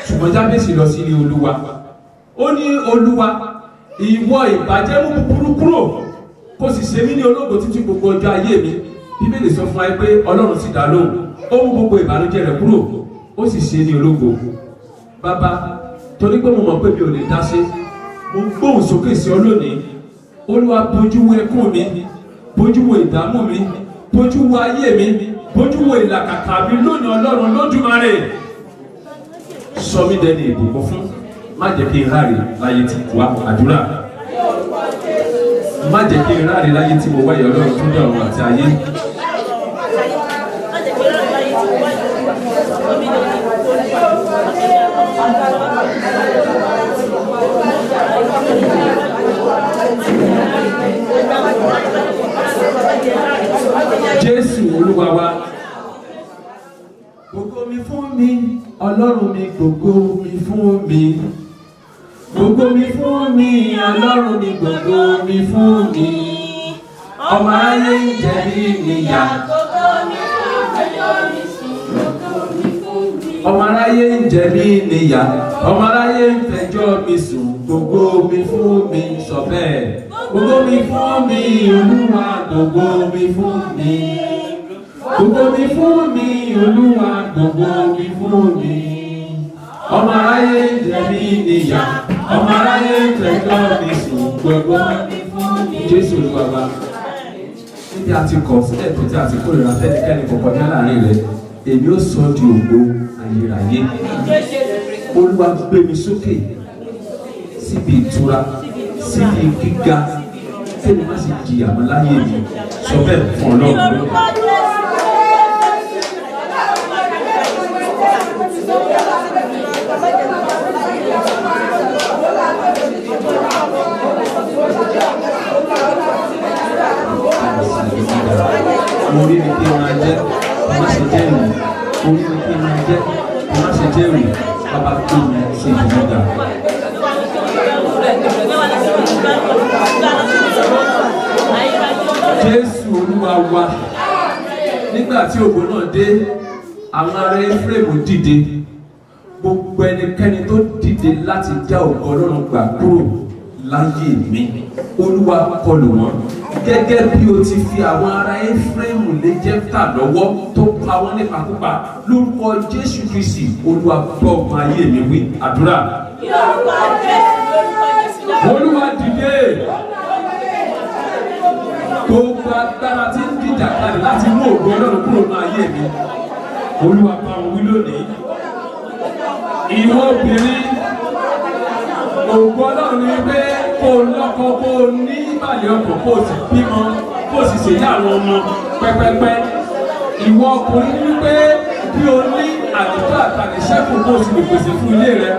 Ṣùgbọ́n Jábésì lọ sí ilé Olúwa, ó ní Olúwa ìwọ ìbàjẹ́ mú búburú kúrò kó sì ṣe mí ní ológo títí gbogbo ọjọ́ ayé mi. Bíbélì sọ fún wa pé Ọlọ́run sì dá lóhùn, ó mú gbogbo ìbànújẹ́ rẹ̀ kúrò, ó sì ṣe ní ológo. Bàbá, torí pé mo mọ̀ pé mi ò lè dá ṣe, mo gbóhùn sókè sí ọ lónìí. Olúwa bójú wo ẹkún mi, bójú wo ìdààmú mi, bójú wo ayé mi, bójú wo ìlàkàkà mi lónìí. Ọlọ́run Olódùmarè, sọ mí dẹni ìbùkún fún. Má jẹ́ kí n ráre láyé tí wá àdúrà. Má jẹ́ kí n ráre láyé tí mo wáyé Ọlọ́run tó dá ọ̀run àti ayé. Jésù Olúwa wa. Gbogbo mi fún mi, Ọlọ́run mi, gbogbo mi fún mi. Gbogbo mi fún mi, Ọlọ́run mi, gbogbo mi fún mi. Ọmọ ayé ń jẹ mí níyà. Ọmọ aráyé ń jẹ mí níyà. Ọmọ aráyé ń fẹjọ́ mi sùn. Gbogbo mi fún mi, sọ bẹ́ẹ̀. Gbogbo mi fún mi, Olúwa, gbogbo mi fún mi. Gbogbo mi fún mi, Olúwa, gbogbo mi fún mi. Ọmọ aráyé ń jẹ mí níyà. Ọmọ aráyé ń fẹjọ́ mi sùn. Gbogbo mi fún mi. Jésù Olúwa wa. Níbi àti kọ̀ sílẹ̀ tó tí a ti kórìíra fẹ́nikẹ́ni kọ̀ọ̀kan ní àárín rẹ̀, èmi ó sọ di ògo ayérayé. Olúwa gbé mi sókè síbi ìtura, síbi gíga, tẹ́lẹ̀ má sì jìyà mọ́ láyé mi. Sọ bẹ́ẹ̀ fún Ọlọ́run. Mo rí ni kí n máa jẹ́, má ṣe jẹ́ ìrù. Mo rí ni kí n máa jẹ́, má ṣe jẹ́ ìrù. Bàbá tó mi ṣe ìdíjà. Jésù Olúwa wa. Nígbà tí ògo náà dé, àwọn ará Éfrémù dìde. Gbogbo ẹnikẹ́ni tó dìde láti já ògo Ọlọ́run gbà kúrò láyé mi, Olúwa kọlù wọ́n. Gẹ́gẹ́ bí o ti fi àwọn ará Éfrémù lé Jẹ́fítà lọ́wọ́ tó pa wọ́n nípakúpa, lórúkọ Jésù Kristi, Olúwa gbọ́ ọmọ ayé mi wí. Àdúrà. Olúwa dìde. Gbogbo agbára tí ń dìjà kalẹ̀ láti mú ògo Ọlọ́run kúrò ní ayé mi, Olúwa bá wọn wí lónìí. Ìwọ obìnrin, ògo Ọlọ́run ni pé kó o lọ́kọ, kó o ní ìbàlẹ̀ ọkàn, kó o sì bímọ, kó o sì ṣèyí àwọn ọmọ pẹ́pẹ́pẹ́. Ìwọ ọkùnrin ní pé bí o ní àdìtọ́ àtàlẹ́sẹ́kù, kó o sì lè pèsè fún ilé rẹ,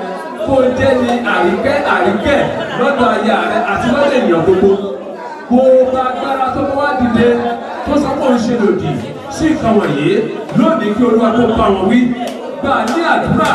kó o jẹ́ ní àríkẹ́ lọ́dọ̀ aya rẹ àti lọ́dọ̀ ènìyàn gbogbo. Gbogbo agbára tó bá wá dìde tó sọ pé òun ṣe lòdì sí nǹkan wọ̀nyí lónìí, kí Olúwa kó bá wọn wí. Gbà ní àdúrà.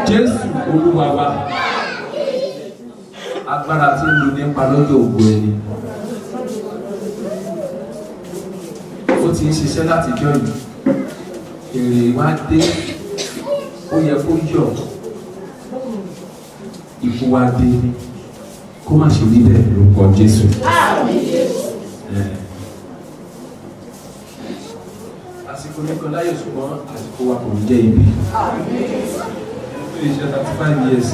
Jésù Olúwa wa. Agbára tí ń lu nípa lọ́jọ́ ògo ẹni, ó ti ń ṣiṣẹ́ láti jọ́ yìí. Èrè wá dé, ó yẹ kó yọ̀. Ikú wá dé, kó má ṣe níbẹ̀ lórúkọ Jésù. Àsìkò nìkan láyé, ṣùgbọ́n àsìkò wa kò ní jẹ́ ibi. Ó lè ṣe 35 years.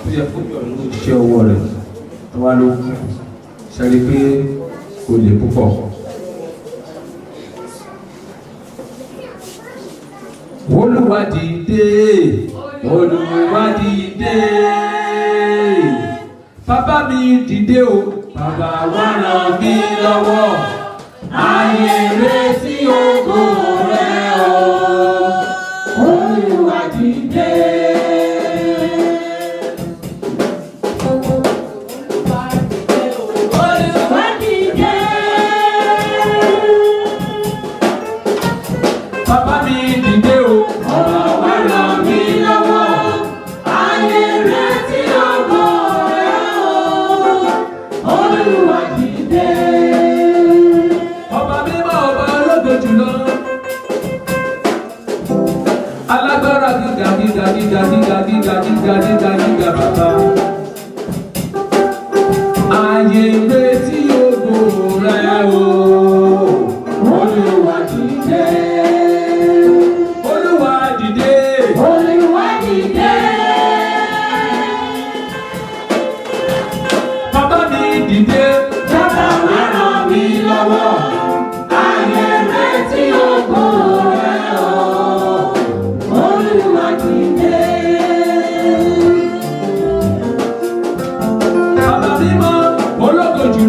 Ó yẹ kó yọ̀ lórí iṣẹ́ ọwọ́ rẹ̀. Wá ló kú. Ṣẹ́rí pé kò lè púpọ̀. Olúwa dìde, Olúwa dìde. Bàbá mi dìde o, bàbá wa ràn mí lọ́wọ́. Ayé retí ògo rẹ̀ o. Olúwa dìde. Bàbá mi dìde o, bàbá wa ràn mí lọ́wọ́. Ayé retí ògo rẹ̀ o. Olúwa dìde. Ọba mímọ́, ọba ológo jùlọ, gíga bàbá. Ayé retí ògo rẹ o, Olúwa dìde. Olúwa dìde. Olúwa dìde. Bàbá mi dìde. Bàbá wa ràn mí lọ́wọ́. Ayé retí ògo rẹ o, Olúwa dìde. Bàbá mímọ́ ológo jù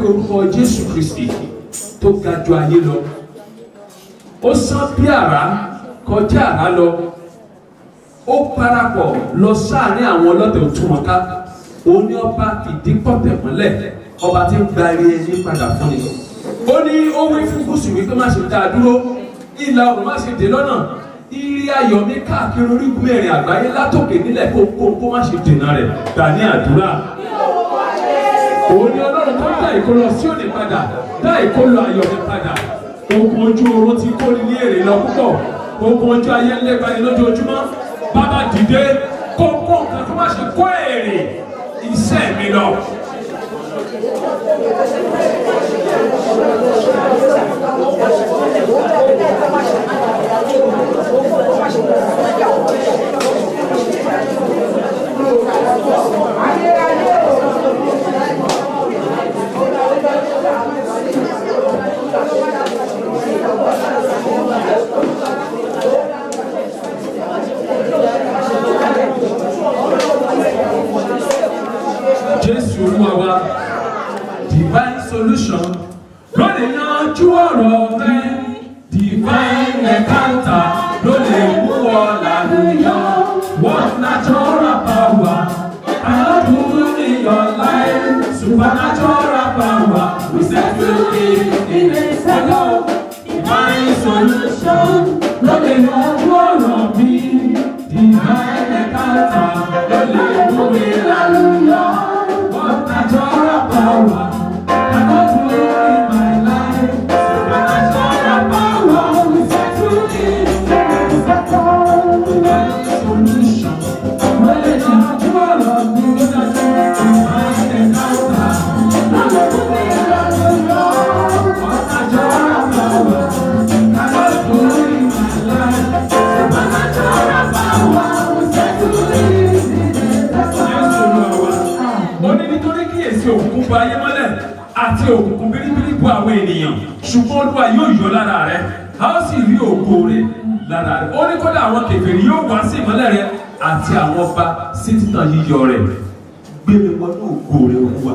orúkọ Jésù Kristi tó ga ju ayé lọ, ó sán bí àrá kọjá àrá lọ, ó parapọ̀ lọ sáàrin àwọn ọlọ́tẹ̀ òtúmọ̀ká, òun ni ọba ìdípọ̀tẹ̀ mọ́lẹ̀, ọba tí ń gba eré ẹni padà fún ni. Ó ní ó wí fún gúúsù wípé má ṣe dá a dúró, ìlà oòrùn má ṣe dè lọ́nà, ìrì ayọ̀ mi káàkiri orígun mẹ́rin àgbáyé látòkè nílẹ̀ kó má ṣe dènà rẹ̀, gbà ní àdúrà. Òun ni Ọlọ́run tó dá ìkólọ Síónì padà, dá ìkólọ ayọ̀ mi padà. Ogun ojú oorun ti kó ní èrè lọ púpọ̀, ogun ojú ayé ń lépa ní lójoojúmọ́. Bàbá dìde kó kó nǹkan tó má ṣe kó èrè iṣẹ́ mi lọ. Jésù Olúwa wa, divine solution ló lè yanjú ọ̀rọ̀ rẹ, divine encounter ló lè mú ọ lálùyọ. What natural power cannot do in your life, supernatural power we set you in a second. Divine solution ló lè yanjú ọ̀rọ̀ mi, divine encounter ló lè mú mi lálùyọ. Natural power cannot do in my life. Supernatural power we set you in a second. Solution. When you are full of me, divine encounter. Natural power cannot do in my life. Supernatural power we set you in a second. Nítorí kíyèsí òkùnkùn bu ayé mọ́lẹ̀ àti òkùnkùn bíríbírí bu àwọn ènìyàn, ṣùgbọ́n Olúwa yóò yọ lára rẹ̀, a ó sì rí ògo rẹ̀ lára rẹ̀. Ó ní kódà àwọn kèfèrí yóò wá sí ìmọ́lẹ̀ rẹ̀ àti àwọn ọba sí títàn yíyọ rẹ̀. Gbé mi wọnú ògo rẹ̀ Olúwa.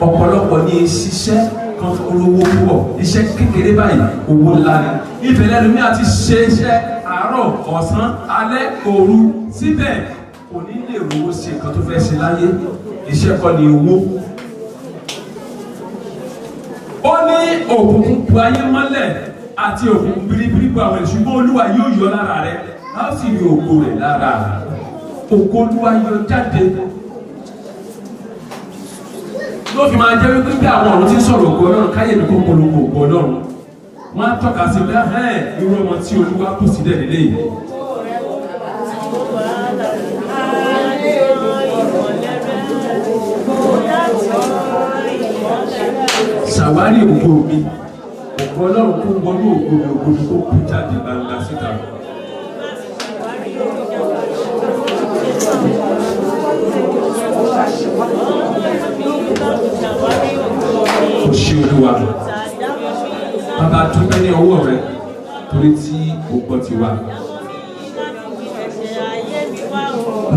Ọ̀pọ̀lọpọ̀ ní ṣiṣẹ́ kan olówó púpọ̀, iṣẹ́ kékeré báyìí owó ńlá ni. Ibẹ̀ lẹ́nu mi àti ṣe iṣẹ́ àárọ̀, ọ̀sán, alẹ́, òru, síbẹ̀ kò ní lè rówó ṣe nǹkan tó fẹ́ ṣe láyé. Iṣẹ́ kọ́ ni owó. Ó ní òkùnkùn bu ayé mọ́lẹ̀ àti òkùnkùn biribiri bu àwọn ènìyàn, ṣùgbọ́n Olúwa yóò yọ lára rẹ̀, a ó sì rí ògo rẹ̀ lára rẹ̀. Ògo Olúwa yọ jáde. Ló fi máa jẹ́ wípé bí àwọn ọ̀run ti ń sọ̀rọ̀ ògo Ọlọ́run, káyé mi kó polongo ògo Ọlọ́run. Wọ́n á tọ́ka sí pé irú ọmọ tí Olúwa kù sílẹ̀ lélẹ́yìí. Ṣàwárí ògo mi, ògo Ọlọ́run kó wọnú ògo mi, ògo mi kó kú jáde gbangba síta. Kò ṣe Olúwa, bàbá dúpẹ́ ní ọwọ́ rẹ torí tí o gbọ́ ti wá.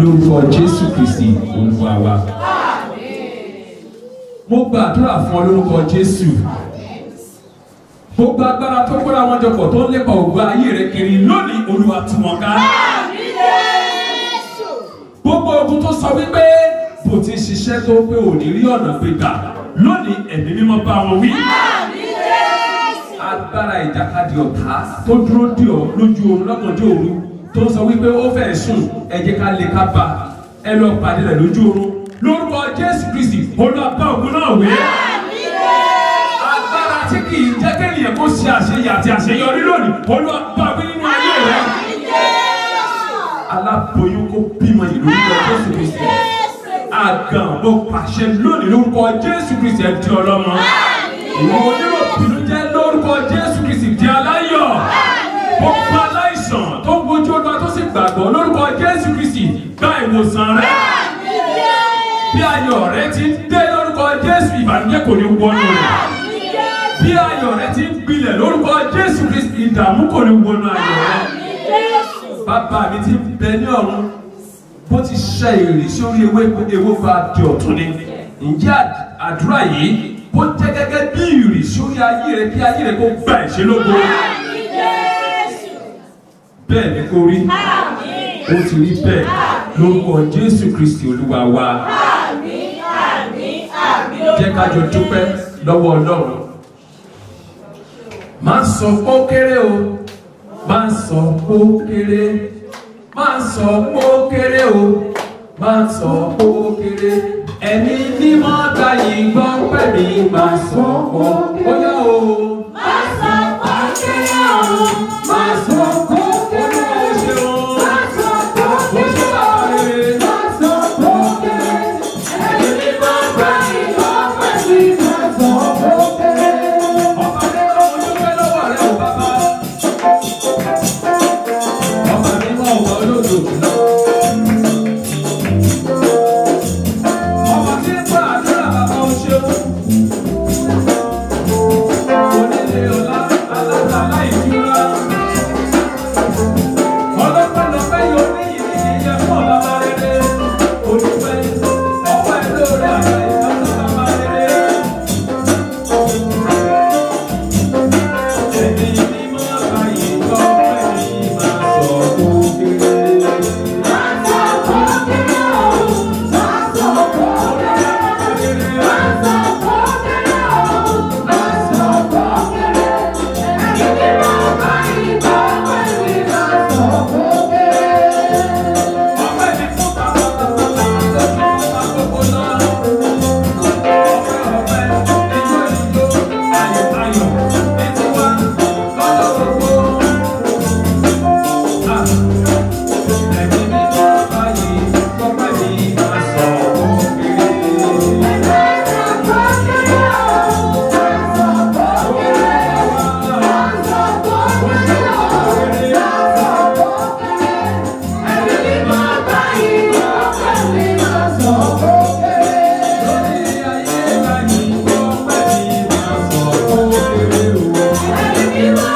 Lórúkọ Jésù Kristi Olúwa wa. Mo gbàdúrà fún ọ lórúkọ Jésù. Gbogbo agbára tó kóra wọn jọpọ̀ tó ń lépa ògo ayé rẹ kiri lónìí, Olúwa tú wọn ká. Gbogbo ogun tó sọ wípé bó ti ṣiṣẹ́ tó pé ò ní rí ọ̀nà gbé gbà, lónìí ẹ̀mí mímọ́ bá wọn wí. Agbára ìjàkadì ọ̀tá tó dúró dì ọ́ lójú oorun lọ́gànjọ́ òru tó ń sọ wípé ó fẹ́ sùn, ẹ jẹ́ ká lè ká bá ẹ lọ pàdé rẹ̀ lójú oorun. Lórúkọ Jésù Kristi, Olúwa bá ògùn náà wí. Agbára tí kì í jẹ́ kéèyàn kó ṣe àṣeyẹ àti àṣeyọrí lónìí, Olúwa bá wí nínú ayé rẹ̀. Aláboyún kó bímọ yìí lórúkọ Jésù Kristi. Àgàn mo pàṣẹ lónìí lórúkọ Jésù Kristi, ẹ di ọlọ́mọ. Ìwọ onírò bínú jẹ́ lórúkọ Jésù Kristi, di aláyọ̀. Gbogbo aláìsàn tó ń wojú Olúwa tó sì gbàgbọ́ lórúkọ Jésù Kristi, gba ìwòsàn rẹ. Bí ayọ̀ rẹ ti ń dé lórúkọ Jésù, ìbànújẹ́ kò ní wọnú rẹ. Bí ayọ̀ rẹ ti ń gbilẹ̀ lórúkọ Jésù Kristi, ìdààmú kò ní wọnú ayọ̀ rẹ. Bàbá mi ti bẹ ní ọ̀run, bó ti ṣe èrè sórí ewé bá di ọ̀tun ni. Ǹjẹ́ àdúrà yìí kó jẹ́ gẹ́gẹ́ bí ìrì sórí ayé rẹ, kí ayé rẹ kó gba ìṣelógo. Bẹ́ẹ̀ ni kó rí. Ó ti rí bẹ́ẹ̀ lórúkọ Jésù Kristi Olúwa wa. Jẹ́ ká jọ dúpẹ́ lọ́wọ́ Ọlọ́run. Má sọ pé ó kéré o, má sọ pé ó kéré, má sọ pé ó kéré o, má sọ pé ó kéré. Ẹni mímọ́ gba yìí gbọ́ pẹ̀lú má sọ pé ó yá o. Má sọ pé ó kéré o, má sọ pé ó kéré. Má sọ pé ó kéré o, má sọ pé ó kéré. Ẹni mímọ́ gba yìí gbọ́ pẹ̀lú má sọ pé ó kéré. Ọba mi mọ́ olúfẹ́ lọ́wọ́ rẹ̀ ò bàbá. Ọba mi mọ́ ọ̀wọ́ olódò jùlọ. Ọba tí ń gbọ́ àdúrà bàbá o ṣeun. Onílé ọlá aláta láìjúra. Ọlọ́pẹ́lọpẹ́ yóò ní ìyẹn fún bàbá rere. Olùfẹ́ ọpẹ́ lórí àgbà ìtọ́jú bàbá rere. Ẹni mímọ́ báyìí gbọ́ pẹ̀lú máa sọ òkèèrè. Má sọ pé ó kéré o, má sọ pé ó kéré. Má sọ pé ó kéré o, má sọ pé ó kéré. Ẹni mímọ́ gba yìí gbọ́ pẹ̀lú má sọ pé ó kéré. Ọpẹ́ ni fún bàbá tó fi bàbá gbogbo lọ. Ọpẹ́ ijó ayọ̀ ayọ̀ ní tiwa lọ́dọ̀ gbogbo. Ẹni mímọ́ báyìí gbọ́ pẹ̀lú máa sọ òkèèrè. Lórí ayé báyìí gbọ́ pẹ̀lú máa sọ òkèèrè o.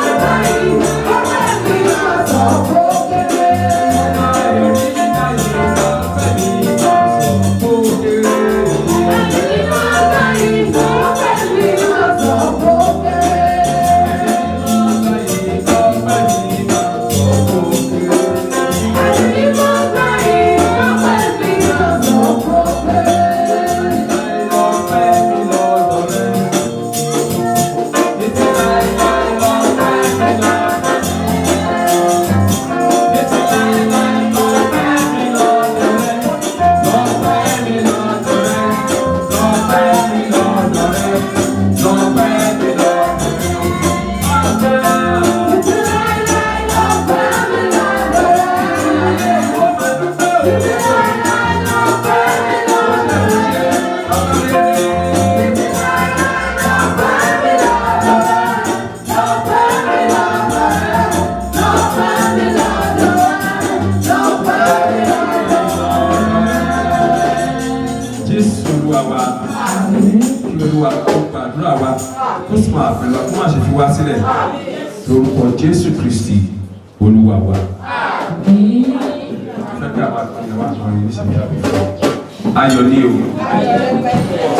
Jésù Olúwa wa, kí Olúwa kó gbàdúrà wa, kó sì máa fẹ́ lọ, kó má ṣe fi wá sílẹ̀. Lórúkọ Jésù Kristi Olúwa wa. Fẹ́ kí a máa fi wá sọ̀rọ̀ yìí nísìnyí. Ayọ̀ ni o.